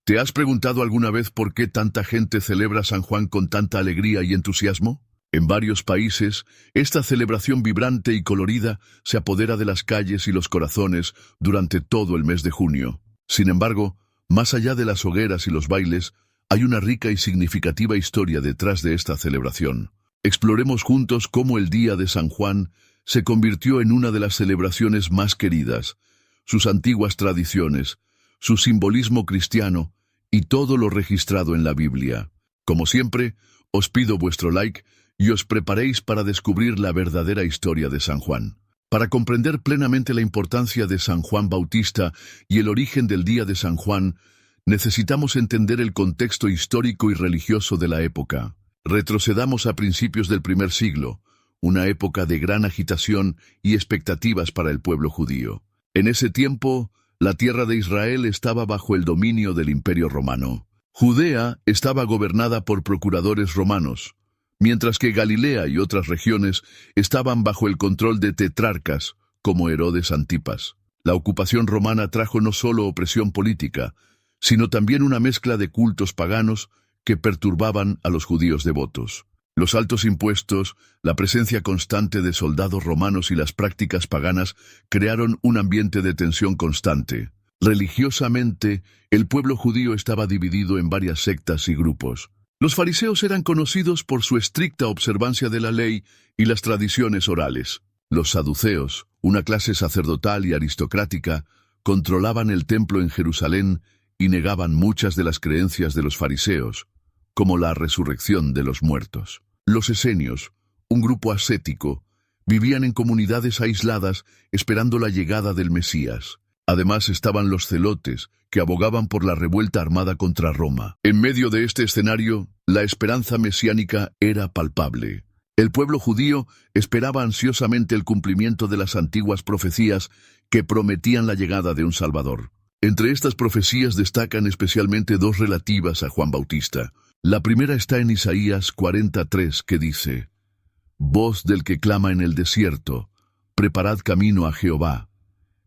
¿Te has preguntado alguna vez por qué tanta gente celebra San Juan con tanta alegría y entusiasmo? En varios países, esta celebración vibrante y colorida se apodera de las calles y los corazones durante todo el mes de junio. Sin embargo, más allá de las hogueras y los bailes, hay una rica y significativa historia detrás de esta celebración. Exploremos juntos cómo el Día de San Juan se convirtió en una de las celebraciones más queridas, sus antiguas tradiciones, su simbolismo cristiano y todo lo registrado en la Biblia. Como siempre, os pido vuestro like y os preparéis para descubrir la verdadera historia de San Juan. Para comprender plenamente la importancia de San Juan Bautista y el origen del Día de San Juan, necesitamos entender el contexto histórico y religioso de la época. Retrocedamos a principios del primer siglo, una época de gran agitación y expectativas para el pueblo judío. En ese tiempo, la tierra de Israel estaba bajo el dominio del Imperio Romano. Judea estaba gobernada por procuradores romanos, mientras que Galilea y otras regiones estaban bajo el control de tetrarcas, como Herodes Antipas. La ocupación romana trajo no solo opresión política, sino también una mezcla de cultos paganos que perturbaban a los judíos devotos. Los altos impuestos, la presencia constante de soldados romanos y las prácticas paganas crearon un ambiente de tensión constante. Religiosamente, el pueblo judío estaba dividido en varias sectas y grupos. Los fariseos eran conocidos por su estricta observancia de la ley y las tradiciones orales. Los saduceos, una clase sacerdotal y aristocrática, controlaban el templo en Jerusalén y negaban muchas de las creencias de los fariseos, como la resurrección de los muertos. Los esenios, un grupo ascético, vivían en comunidades aisladas esperando la llegada del Mesías. Además estaban los celotes, que abogaban por la revuelta armada contra Roma. En medio de este escenario, la esperanza mesiánica era palpable. El pueblo judío esperaba ansiosamente el cumplimiento de las antiguas profecías que prometían la llegada de un Salvador. Entre estas profecías destacan especialmente dos relativas a Juan Bautista. La primera está en Isaías 43, que dice: «Voz del que clama en el desierto, preparad camino a Jehová,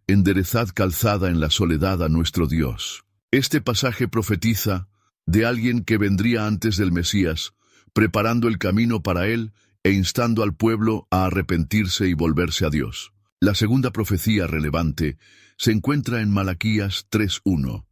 enderezad calzada en la soledad a nuestro Dios». Este pasaje profetiza de alguien que vendría antes del Mesías, preparando el camino para él e instando al pueblo a arrepentirse y volverse a Dios. La segunda profecía relevante se encuentra en Malaquías 3:1.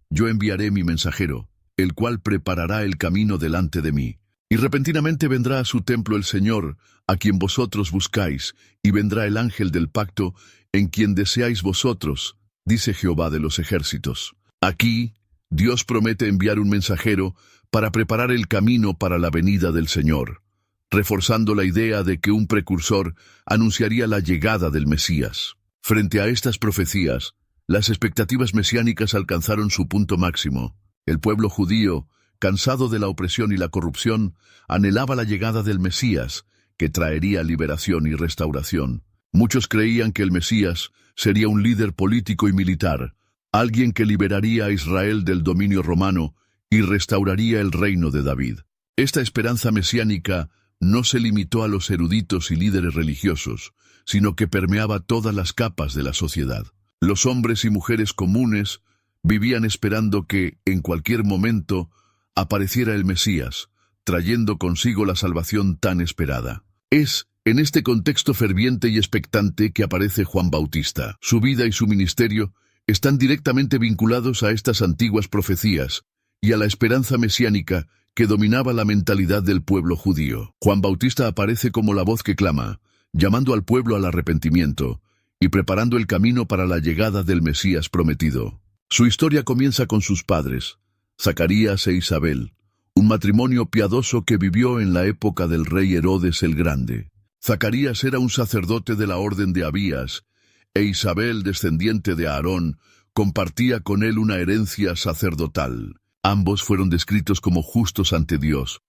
«Yo enviaré mi mensajero, el cual preparará el camino delante de mí. Y repentinamente vendrá a su templo el Señor, a quien vosotros buscáis, y vendrá el ángel del pacto, en quien deseáis vosotros, dice Jehová de los ejércitos». Aquí, Dios promete enviar un mensajero para preparar el camino para la venida del Señor, reforzando la idea de que un precursor anunciaría la llegada del Mesías. Frente a estas profecías, las expectativas mesiánicas alcanzaron su punto máximo. El pueblo judío, cansado de la opresión y la corrupción, anhelaba la llegada del Mesías, que traería liberación y restauración. Muchos creían que el Mesías sería un líder político y militar, alguien que liberaría a Israel del dominio romano y restauraría el reino de David. Esta esperanza mesiánica no se limitó a los eruditos y líderes religiosos, sino que permeaba todas las capas de la sociedad. Los hombres y mujeres comunes vivían esperando que, en cualquier momento, apareciera el Mesías, trayendo consigo la salvación tan esperada. Es en este contexto ferviente y expectante que aparece Juan Bautista. Su vida y su ministerio están directamente vinculados a estas antiguas profecías y a la esperanza mesiánica que dominaba la mentalidad del pueblo judío. Juan Bautista aparece como la voz que clama, llamando al pueblo al arrepentimiento y preparando el camino para la llegada del Mesías prometido. Su historia comienza con sus padres, Zacarías e Isabel, un matrimonio piadoso que vivió en la época del rey Herodes el Grande. Zacarías era un sacerdote de la orden de Abías, e Isabel, descendiente de Aarón, compartía con él una herencia sacerdotal. Ambos fueron descritos como justos ante Dios,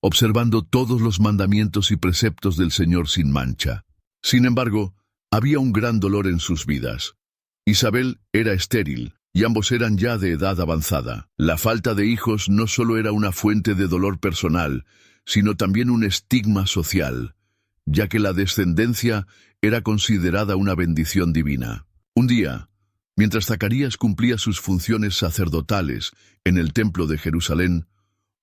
observando todos los mandamientos y preceptos del Señor sin mancha. Sin embargo, había un gran dolor en sus vidas. Isabel era estéril, y ambos eran ya de edad avanzada. La falta de hijos no solo era una fuente de dolor personal, sino también un estigma social, ya que la descendencia era considerada una bendición divina. Un día, Mientras Zacarías cumplía sus funciones sacerdotales en el templo de Jerusalén,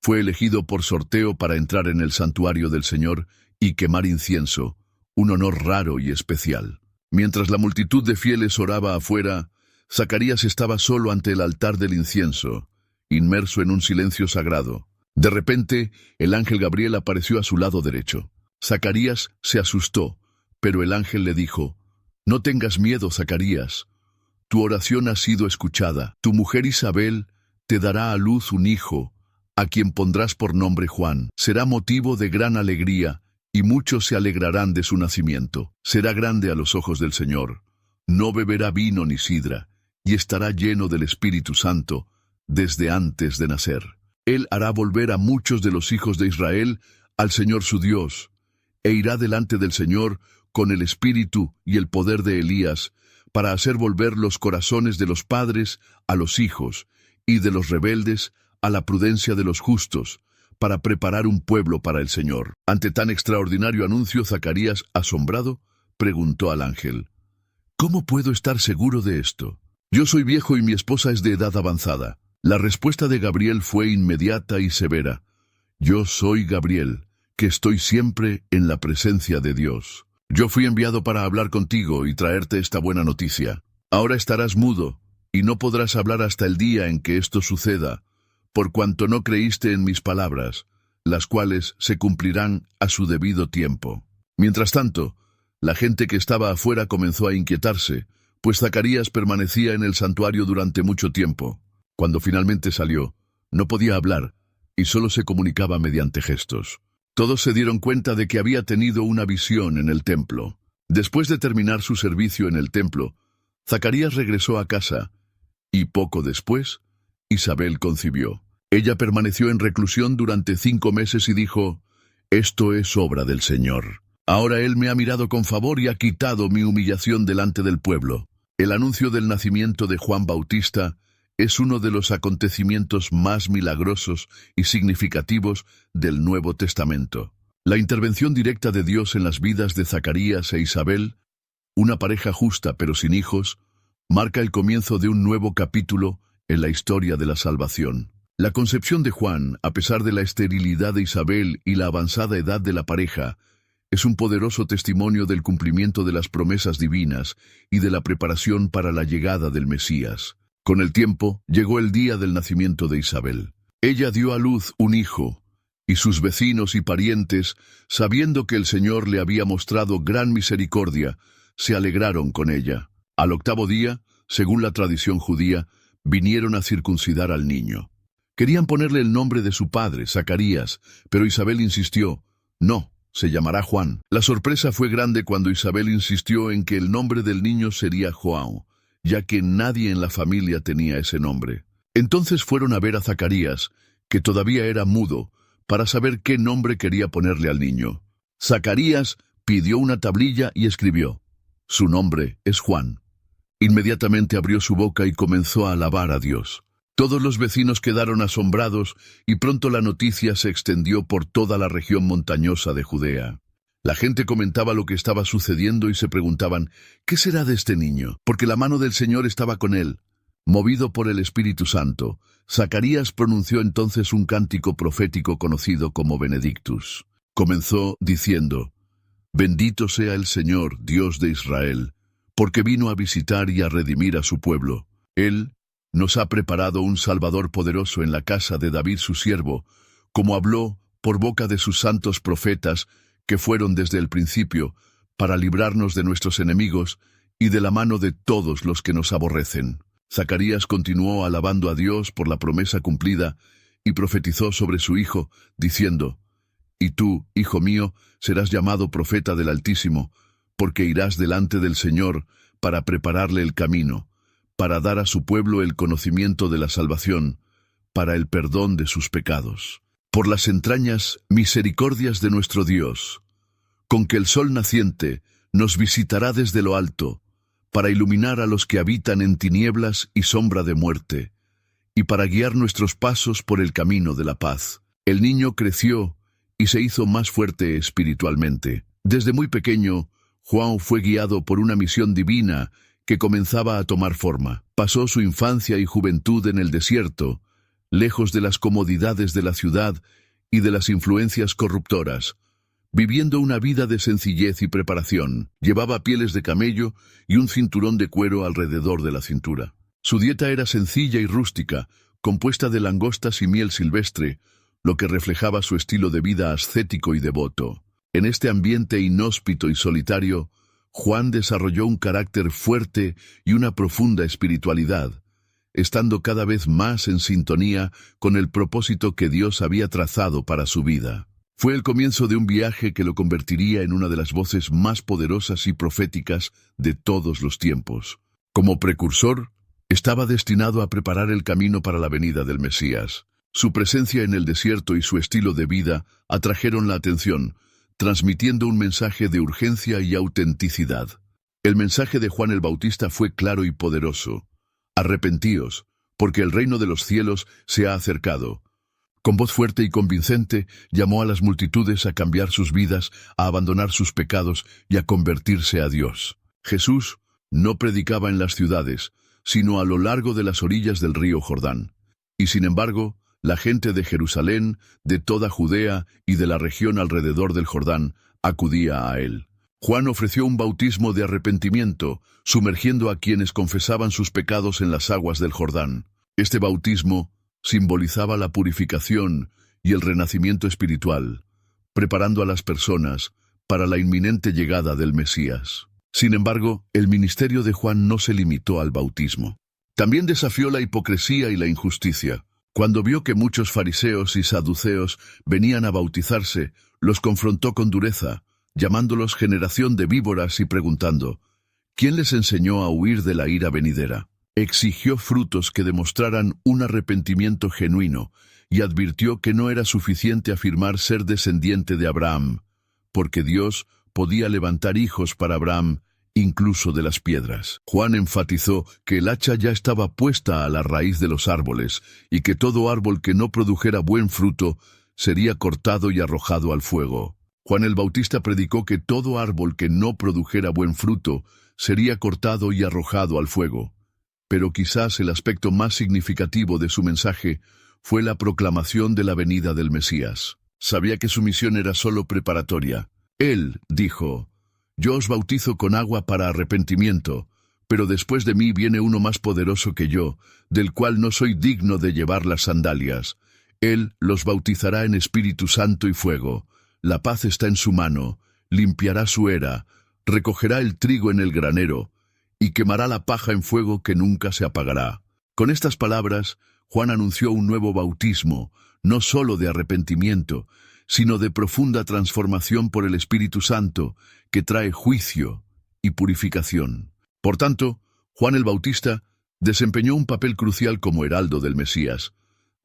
fue elegido por sorteo para entrar en el santuario del Señor y quemar incienso, un honor raro y especial. Mientras la multitud de fieles oraba afuera, Zacarías estaba solo ante el altar del incienso, inmerso en un silencio sagrado. De repente, el ángel Gabriel apareció a su lado derecho. Zacarías se asustó, pero el ángel le dijo: «No tengas miedo, Zacarías. Tu oración ha sido escuchada. Tu mujer Isabel te dará a luz un hijo, a quien pondrás por nombre Juan. Será motivo de gran alegría, y muchos se alegrarán de su nacimiento. Será grande a los ojos del Señor. No beberá vino ni sidra, y estará lleno del Espíritu Santo desde antes de nacer. Él hará volver a muchos de los hijos de Israel al Señor su Dios, e irá delante del Señor con el espíritu y el poder de Elías, para hacer volver los corazones de los padres a los hijos, y de los rebeldes a la prudencia de los justos, para preparar un pueblo para el Señor». Ante tan extraordinario anuncio, Zacarías, asombrado, preguntó al ángel: «¿Cómo puedo estar seguro de esto? Yo soy viejo y mi esposa es de edad avanzada». La respuesta de Gabriel fue inmediata y severa: «Yo soy Gabriel, que estoy siempre en la presencia de Dios. Yo fui enviado para hablar contigo y traerte esta buena noticia. Ahora estarás mudo, y no podrás hablar hasta el día en que esto suceda, por cuanto no creíste en mis palabras, las cuales se cumplirán a su debido tiempo». Mientras tanto, la gente que estaba afuera comenzó a inquietarse, pues Zacarías permanecía en el santuario durante mucho tiempo. Cuando finalmente salió, no podía hablar, y solo se comunicaba mediante gestos. Todos se dieron cuenta de que había tenido una visión en el templo. Después de terminar su servicio en el templo, Zacarías regresó a casa, y poco después, Isabel concibió. Ella permaneció en reclusión durante 5 meses y dijo: «Esto es obra del Señor. Ahora Él me ha mirado con favor y ha quitado mi humillación delante del pueblo». El anuncio del nacimiento de Juan Bautista es uno de los acontecimientos más milagrosos y significativos del Nuevo Testamento. La intervención directa de Dios en las vidas de Zacarías e Isabel, una pareja justa pero sin hijos, marca el comienzo de un nuevo capítulo en la historia de la salvación. La concepción de Juan, a pesar de la esterilidad de Isabel y la avanzada edad de la pareja, es un poderoso testimonio del cumplimiento de las promesas divinas y de la preparación para la llegada del Mesías. Con el tiempo, llegó el día del nacimiento de Isabel. Ella dio a luz un hijo, y sus vecinos y parientes, sabiendo que el Señor le había mostrado gran misericordia, se alegraron con ella. Al 8º día, según la tradición judía, vinieron a circuncidar al niño. Querían ponerle el nombre de su padre, Zacarías, pero Isabel insistió: «No, se llamará Juan». La sorpresa fue grande cuando Isabel insistió en que el nombre del niño sería João, ya que nadie en la familia tenía ese nombre. Entonces fueron a ver a Zacarías, que todavía era mudo, para saber qué nombre quería ponerle al niño. Zacarías pidió una tablilla y escribió: «Su nombre es Juan». Inmediatamente abrió su boca y comenzó a alabar a Dios. Todos los vecinos quedaron asombrados y pronto la noticia se extendió por toda la región montañosa de Judea. La gente comentaba lo que estaba sucediendo y se preguntaban: «¿Qué será de este niño?», porque la mano del Señor estaba con él. Movido por el Espíritu Santo, Zacarías pronunció entonces un cántico profético conocido como Benedictus. Comenzó diciendo: «Bendito sea el Señor, Dios de Israel, porque vino a visitar y a redimir a su pueblo. Él nos ha preparado un Salvador poderoso en la casa de David su siervo, como habló por boca de sus santos profetas, que fueron desde el principio, para librarnos de nuestros enemigos y de la mano de todos los que nos aborrecen». Zacarías continuó alabando a Dios por la promesa cumplida y profetizó sobre su hijo, diciendo: «Y tú, hijo mío, serás llamado profeta del Altísimo, porque irás delante del Señor para prepararle el camino, para dar a su pueblo el conocimiento de la salvación, para el perdón de sus pecados. Por las entrañas misericordias de nuestro Dios, con que el sol naciente nos visitará desde lo alto, para iluminar a los que habitan en tinieblas y sombra de muerte, y para guiar nuestros pasos por el camino de la paz». El niño creció y se hizo más fuerte espiritualmente. Desde muy pequeño, Juan fue guiado por una misión divina que comenzaba a tomar forma. Pasó su infancia y juventud en el desierto, lejos de las comodidades de la ciudad y de las influencias corruptoras, viviendo una vida de sencillez y preparación. Llevaba pieles de camello y un cinturón de cuero alrededor de la cintura. Su dieta era sencilla y rústica, compuesta de langostas y miel silvestre, lo que reflejaba su estilo de vida ascético y devoto. En este ambiente inhóspito y solitario, Juan desarrolló un carácter fuerte y una profunda espiritualidad, estando cada vez más en sintonía con el propósito que Dios había trazado para su vida. Fue el comienzo de un viaje que lo convertiría en una de las voces más poderosas y proféticas de todos los tiempos. Como precursor, estaba destinado a preparar el camino para la venida del Mesías. Su presencia en el desierto y su estilo de vida atrajeron la atención, transmitiendo un mensaje de urgencia y autenticidad. El mensaje de Juan el Bautista fue claro y poderoso. Arrepentíos, porque el reino de los cielos se ha acercado. Con voz fuerte y convincente, llamó a las multitudes a cambiar sus vidas, a abandonar sus pecados y a convertirse a Dios. Jesús no predicaba en las ciudades, sino a lo largo de las orillas del río Jordán. Y sin embargo, la gente de Jerusalén, de toda Judea y de la región alrededor del Jordán, acudía a él. Juan ofreció un bautismo de arrepentimiento, sumergiendo a quienes confesaban sus pecados en las aguas del Jordán. Este bautismo simbolizaba la purificación y el renacimiento espiritual, preparando a las personas para la inminente llegada del Mesías. Sin embargo, el ministerio de Juan no se limitó al bautismo. También desafió la hipocresía y la injusticia. Cuando vio que muchos fariseos y saduceos venían a bautizarse, los confrontó con dureza, llamándolos generación de víboras y preguntando, ¿quién les enseñó a huir de la ira venidera? Exigió frutos que demostraran un arrepentimiento genuino y advirtió que no era suficiente afirmar ser descendiente de Abraham, porque Dios podía levantar hijos para Abraham, incluso de las piedras. Juan enfatizó que el hacha ya estaba puesta a la raíz de los árboles y que todo árbol que no produjera buen fruto sería cortado y arrojado al fuego. Juan el Bautista predicó que todo árbol que no produjera buen fruto sería cortado y arrojado al fuego. Pero quizás el aspecto más significativo de su mensaje fue la proclamación de la venida del Mesías. Sabía que su misión era solo preparatoria. Él dijo, «Yo os bautizo con agua para arrepentimiento, pero después de mí viene uno más poderoso que yo, del cual no soy digno de llevar las sandalias. Él los bautizará en Espíritu Santo y fuego. La paz está en su mano, limpiará su era, recogerá el trigo en el granero, y quemará la paja en fuego que nunca se apagará». Con estas palabras, Juan anunció un nuevo bautismo, no solo de arrepentimiento, sino de profunda transformación por el Espíritu Santo, que trae juicio y purificación. Por tanto, Juan el Bautista desempeñó un papel crucial como heraldo del Mesías,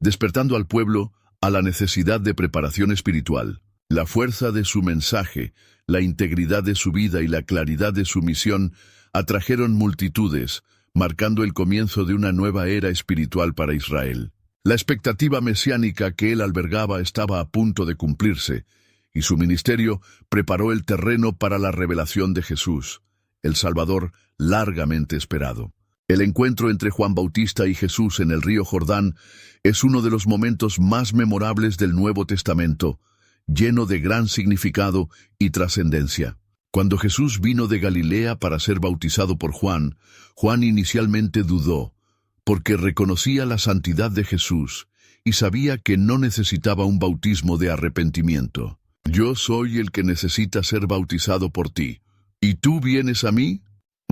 despertando al pueblo a la necesidad de preparación espiritual. La fuerza de su mensaje, la integridad de su vida y la claridad de su misión atrajeron multitudes, marcando el comienzo de una nueva era espiritual para Israel. La expectativa mesiánica que él albergaba estaba a punto de cumplirse, y su ministerio preparó el terreno para la revelación de Jesús, el Salvador largamente esperado. El encuentro entre Juan Bautista y Jesús en el río Jordán es uno de los momentos más memorables del Nuevo Testamento, lleno de gran significado y trascendencia. Cuando Jesús vino de Galilea para ser bautizado por Juan, Juan inicialmente dudó, porque reconocía la santidad de Jesús y sabía que no necesitaba un bautismo de arrepentimiento. «Yo soy el que necesita ser bautizado por ti. ¿Y tú vienes a mí?»,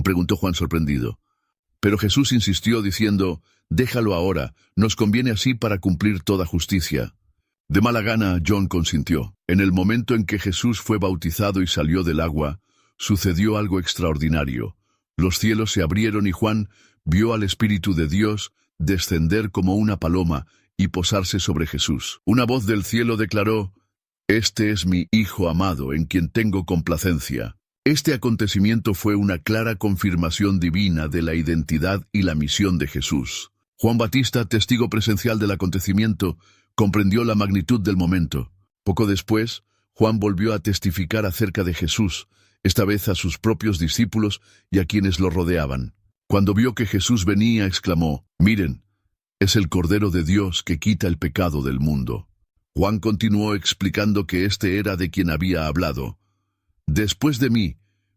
preguntó Juan sorprendido. Pero Jesús insistió diciendo, «Déjalo ahora, nos conviene así para cumplir toda justicia». De mala gana, John consintió. En el momento en que Jesús fue bautizado y salió del agua, sucedió algo extraordinario. Los cielos se abrieron y Juan vio al Espíritu de Dios descender como una paloma y posarse sobre Jesús. Una voz del cielo declaró, «Este es mi Hijo amado, en quien tengo complacencia». Este acontecimiento fue una clara confirmación divina de la identidad y la misión de Jesús. Juan Bautista, testigo presencial del acontecimiento, comprendió la magnitud del momento. Poco después, Juan volvió a testificar acerca de Jesús, esta vez a sus propios discípulos y a quienes lo rodeaban. Cuando vio que Jesús venía, exclamó: «Miren, es el Cordero de Dios que quita el pecado del mundo». Juan continuó explicando que este era de quien había hablado. «Después de mí,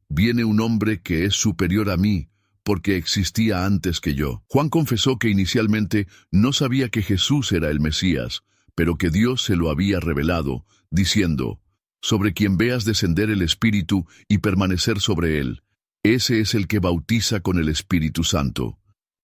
viene un hombre que es superior a mí, porque existía antes que yo». Juan confesó que inicialmente no sabía que Jesús era el Mesías, pero que Dios se lo había revelado, diciendo: «Sobre quien veas descender el Espíritu y permanecer sobre él, ese es el que bautiza con el Espíritu Santo».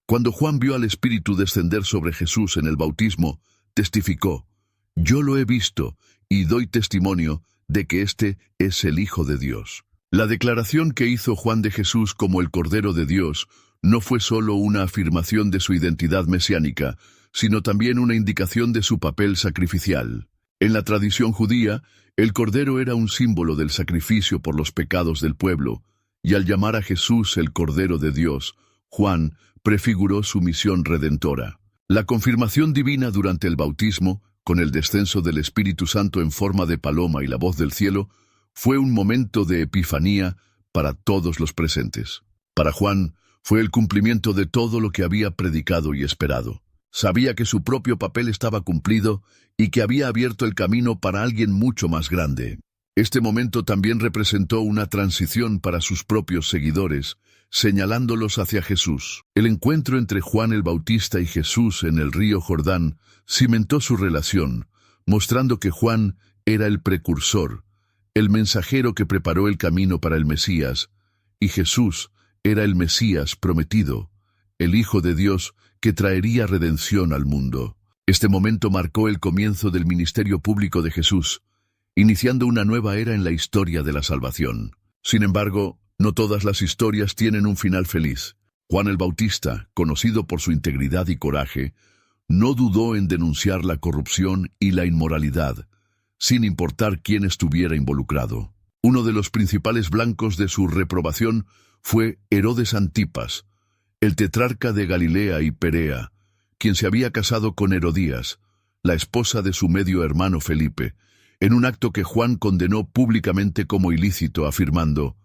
Cuando Juan vio al Espíritu descender sobre Jesús en el bautismo, testificó: «Yo lo he visto y doy testimonio de que este es el Hijo de Dios». La declaración que hizo Juan de Jesús como el Cordero de Dios no fue solo una afirmación de su identidad mesiánica, sino también una indicación de su papel sacrificial. En la tradición judía, el Cordero era un símbolo del sacrificio por los pecados del pueblo, y al llamar a Jesús el Cordero de Dios, Juan prefiguró su misión redentora. La confirmación divina durante el bautismo, con el descenso del Espíritu Santo en forma de paloma y la voz del cielo, fue un momento de epifanía para todos los presentes. Para Juan, fue el cumplimiento de todo lo que había predicado y esperado. Sabía que su propio papel estaba cumplido y que había abierto el camino para alguien mucho más grande. Este momento también representó una transición para sus propios seguidores, señalándolos hacia Jesús. El encuentro entre Juan el Bautista y Jesús en el río Jordán cimentó su relación, mostrando que Juan era el precursor, el mensajero que preparó el camino para el Mesías, y Jesús era el Mesías prometido, el Hijo de Dios que traería redención al mundo. Este momento marcó el comienzo del ministerio público de Jesús, iniciando una nueva era en la historia de la salvación. Sin embargo, no todas las historias tienen un final feliz. Juan el Bautista, conocido por su integridad y coraje, no dudó en denunciar la corrupción y la inmoralidad, sin importar quién estuviera involucrado. Uno de los principales blancos de su reprobación fue Herodes Antipas, el tetrarca de Galilea y Perea, quien se había casado con Herodías, la esposa de su medio hermano Felipe, en un acto que Juan condenó públicamente como ilícito, afirmando: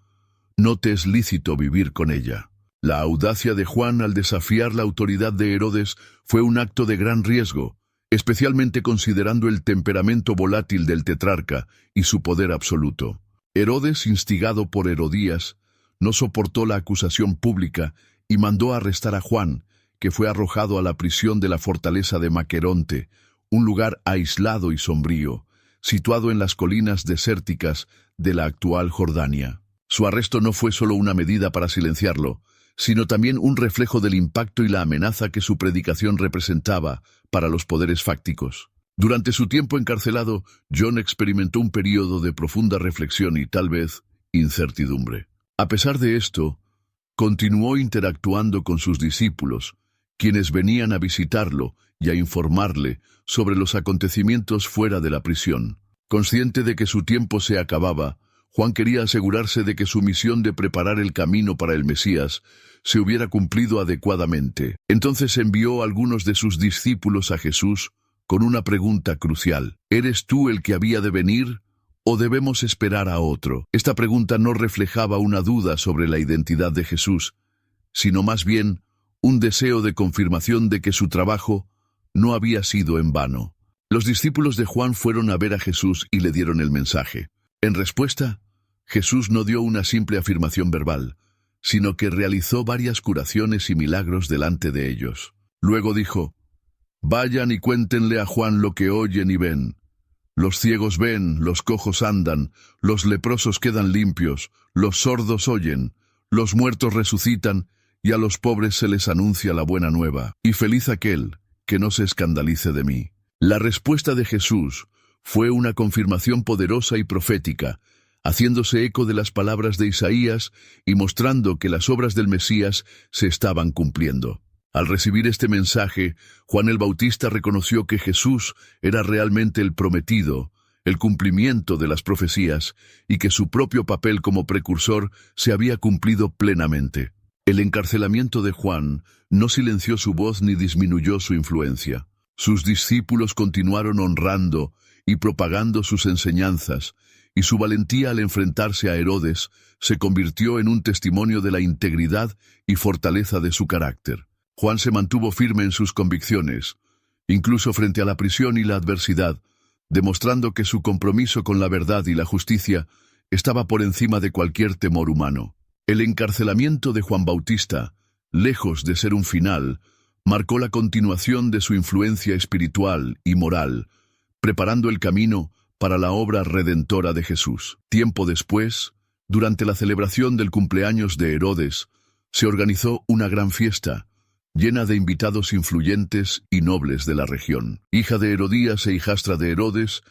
«No te es lícito vivir con ella». La audacia de Juan al desafiar la autoridad de Herodes fue un acto de gran riesgo, especialmente considerando el temperamento volátil del tetrarca y su poder absoluto. Herodes, instigado por Herodías, no soportó la acusación pública y mandó arrestar a Juan, que fue arrojado a la prisión de la fortaleza de Maqueronte, un lugar aislado y sombrío, situado en las colinas desérticas de la actual Jordania. Su arresto no fue solo una medida para silenciarlo, sino también un reflejo del impacto y la amenaza que su predicación representaba para los poderes fácticos. Durante su tiempo encarcelado, John experimentó un período de profunda reflexión y tal vez incertidumbre. A pesar de esto, continuó interactuando con sus discípulos, quienes venían a visitarlo y a informarle sobre los acontecimientos fuera de la prisión. Consciente de que su tiempo se acababa, Juan quería asegurarse de que su misión de preparar el camino para el Mesías se hubiera cumplido adecuadamente. Entonces envió a algunos de sus discípulos a Jesús con una pregunta crucial: ¿eres tú el que había de venir o debemos esperar a otro? Esta pregunta no reflejaba una duda sobre la identidad de Jesús, sino más bien un deseo de confirmación de que su trabajo no había sido en vano. Los discípulos de Juan fueron a ver a Jesús y le dieron el mensaje. En respuesta, Jesús no dio una simple afirmación verbal, sino que realizó varias curaciones y milagros delante de ellos. Luego dijo: «Vayan y cuéntenle a Juan lo que oyen y ven. Los ciegos ven, los cojos andan, los leprosos quedan limpios, los sordos oyen, los muertos resucitan, y a los pobres se les anuncia la buena nueva. Y feliz aquel que no se escandalice de mí». La respuesta de Jesús fue una confirmación poderosa y profética, haciéndose eco de las palabras de Isaías y mostrando que las obras del Mesías se estaban cumpliendo. Al recibir este mensaje, Juan el Bautista reconoció que Jesús era realmente el prometido, el cumplimiento de las profecías, y que su propio papel como precursor se había cumplido plenamente. El encarcelamiento de Juan no silenció su voz ni disminuyó su influencia. Sus discípulos continuaron honrando y propagando sus enseñanzas, y su valentía al enfrentarse a Herodes se convirtió en un testimonio de la integridad y fortaleza de su carácter. Juan se mantuvo firme en sus convicciones, incluso frente a la prisión y la adversidad, demostrando que su compromiso con la verdad y la justicia estaba por encima de cualquier temor humano. El encarcelamiento de Juan Bautista, lejos de ser un final, marcó la continuación de su influencia espiritual y moral, preparando el camino para la obra redentora de Jesús. Tiempo después, durante la celebración del cumpleaños de Herodes, se organizó una gran fiesta, llena de invitados influyentes y nobles de la región. Hija de Herodías e hijastra de Herodes,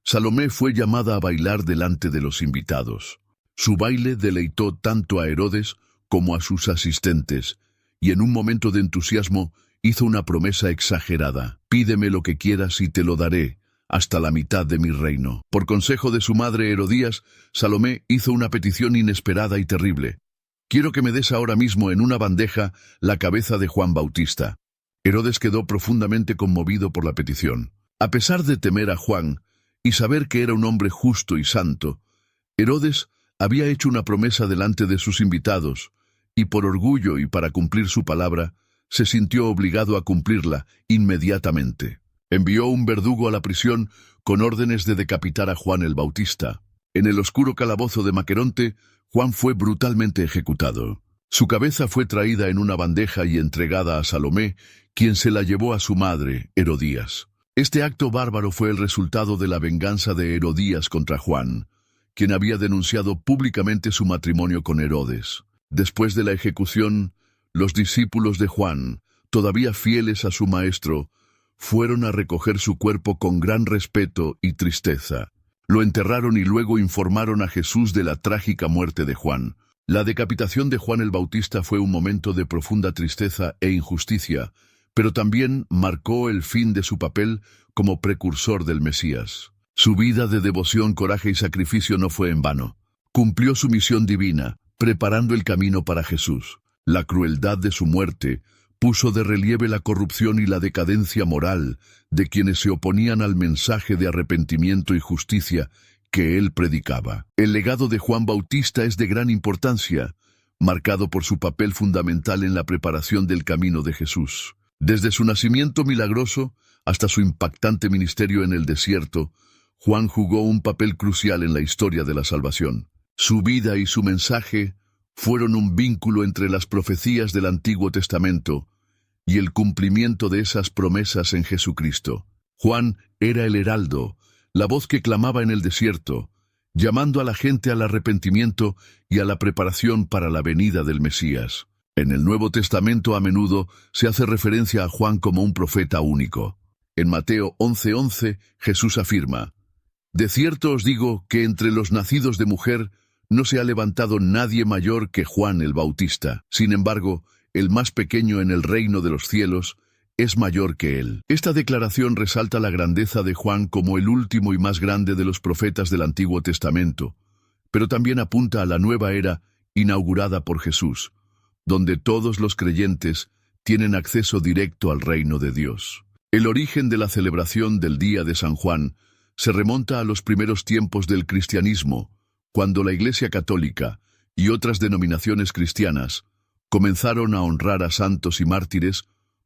Salomé fue llamada a bailar delante de los invitados. Su baile deleitó tanto a Herodes como a sus asistentes, y en un momento de entusiasmo hizo una promesa exagerada: «Pídeme lo que quieras y te lo daré, hasta la mitad de mi reino». Por consejo de su madre Herodías, Salomé hizo una petición inesperada y terrible: «Quiero que me des ahora mismo en una bandeja la cabeza de Juan Bautista». Herodes quedó profundamente conmovido por la petición. A pesar de temer a Juan y saber que era un hombre justo y santo, Herodes había hecho una promesa delante de sus invitados, y por orgullo y para cumplir su palabra, se sintió obligado a cumplirla inmediatamente. Envió un verdugo a la prisión con órdenes de decapitar a Juan el Bautista. En el oscuro calabozo de Maqueronte, Juan fue brutalmente ejecutado. Su cabeza fue traída en una bandeja y entregada a Salomé, quien se la llevó a su madre, Herodías. Este acto bárbaro fue el resultado de la venganza de Herodías contra Juan, quien había denunciado públicamente su matrimonio con Herodes. Después de la ejecución, los discípulos de Juan, todavía fieles a su maestro, fueron a recoger su cuerpo con gran respeto y tristeza. Lo enterraron y luego informaron a Jesús de la trágica muerte de Juan. La decapitación de Juan el Bautista fue un momento de profunda tristeza e injusticia, pero también marcó el fin de su papel como precursor del Mesías. Su vida de devoción, coraje y sacrificio no fue en vano. Cumplió su misión divina, preparando el camino para Jesús. La crueldad de su muerte puso de relieve la corrupción y la decadencia moral de quienes se oponían al mensaje de arrepentimiento y justicia que él predicaba. El legado de Juan Bautista es de gran importancia, marcado por su papel fundamental en la preparación del camino de Jesús. Desde su nacimiento milagroso hasta su impactante ministerio en el desierto, Juan jugó un papel crucial en la historia de la salvación. Su vida y su mensaje fueron un vínculo entre las profecías del Antiguo Testamento y el cumplimiento de esas promesas en Jesucristo. Juan era el heraldo, la voz que clamaba en el desierto, llamando a la gente al arrepentimiento y a la preparación para la venida del Mesías. En el Nuevo Testamento a menudo se hace referencia a Juan como un profeta único. En Mateo 11:11, Jesús afirma: «De cierto os digo que entre los nacidos de mujer no se ha levantado nadie mayor que Juan el Bautista. Sin embargo, el más pequeño en el reino de los cielos es mayor que él». Esta declaración resalta la grandeza de Juan como el último y más grande de los profetas del Antiguo Testamento, pero también apunta a la nueva era inaugurada por Jesús, donde todos los creyentes tienen acceso directo al reino de Dios. El origen de la celebración del Día de San Juan se remonta a los primeros tiempos del cristianismo, cuando la Iglesia Católica y otras denominaciones cristianas comenzaron a honrar a santos y mártires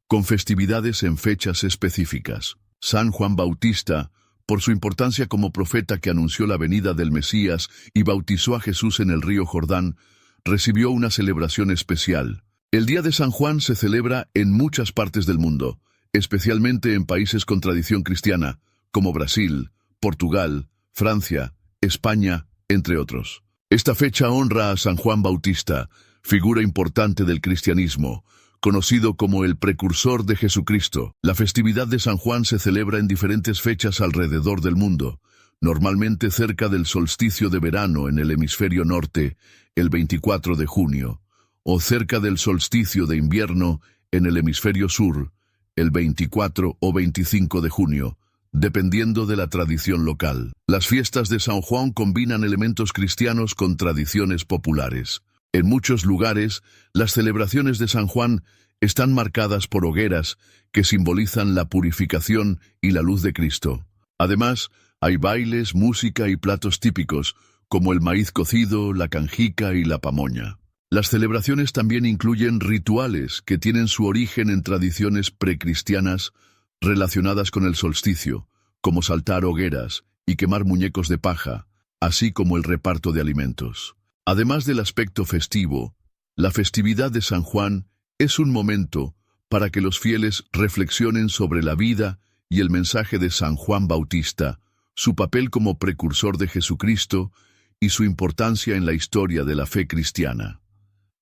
con festividades en fechas específicas. San Juan Bautista, por su importancia como profeta que anunció la venida del Mesías y bautizó a Jesús en el río Jordán, recibió una celebración especial. El Día de San Juan se celebra en muchas partes del mundo, especialmente en países con tradición cristiana, como Brasil, Portugal, Francia, España, entre otros. Esta fecha honra a San Juan Bautista, figura importante del cristianismo, conocido como el precursor de Jesucristo. La festividad de San Juan se celebra en diferentes fechas alrededor del mundo, normalmente cerca del solsticio de verano en el hemisferio norte, el 24 de junio, o cerca del solsticio de invierno en el hemisferio sur, el 24 o 25 de junio, dependiendo de la tradición local. Las fiestas de San Juan combinan elementos cristianos con tradiciones populares. En muchos lugares, las celebraciones de San Juan están marcadas por hogueras que simbolizan la purificación y la luz de Cristo. Además, hay bailes, música y platos típicos, como el maíz cocido, la canjica y la pamoña. Las celebraciones también incluyen rituales que tienen su origen en tradiciones precristianas relacionadas con el solsticio, como saltar hogueras y quemar muñecos de paja, así como el reparto de alimentos. Además del aspecto festivo, la festividad de San Juan es un momento para que los fieles reflexionen sobre la vida y el mensaje de San Juan Bautista, su papel como precursor de Jesucristo y su importancia en la historia de la fe cristiana.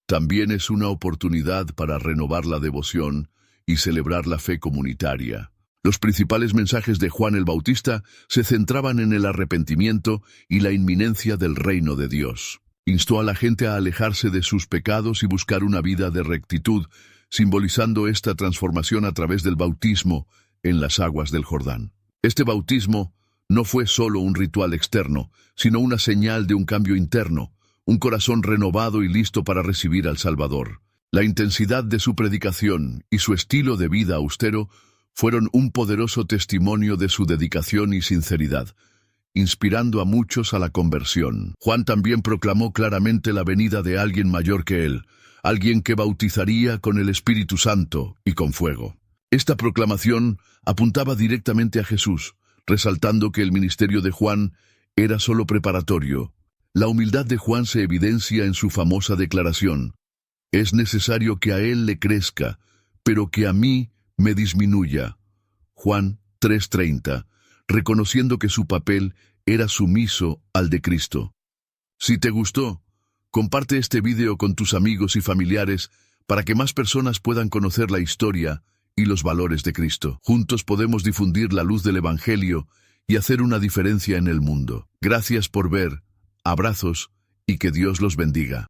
También es una oportunidad para renovar la devoción y celebrar la fe comunitaria. Los principales mensajes de Juan el Bautista se centraban en el arrepentimiento y la inminencia del reino de Dios. Instó a la gente a alejarse de sus pecados y buscar una vida de rectitud, simbolizando esta transformación a través del bautismo en las aguas del Jordán. Este bautismo no fue solo un ritual externo, sino una señal de un cambio interno, un corazón renovado y listo para recibir al Salvador. La intensidad de su predicación y su estilo de vida austero fueron un poderoso testimonio de su dedicación y sinceridad, inspirando a muchos a la conversión. Juan también proclamó claramente la venida de alguien mayor que él, alguien que bautizaría con el Espíritu Santo y con fuego. Esta proclamación apuntaba directamente a Jesús, resaltando que el ministerio de Juan era solo preparatorio. La humildad de Juan se evidencia en su famosa declaración: «Es necesario que a él le crezca, pero que a mí me disminuya». Juan 3:30, reconociendo que su papel era sumiso al de Cristo. Si te gustó, comparte este video con tus amigos y familiares para que más personas puedan conocer la historia y los valores de Cristo. Juntos podemos difundir la luz del Evangelio y hacer una diferencia en el mundo. Gracias por ver. Abrazos y que Dios los bendiga.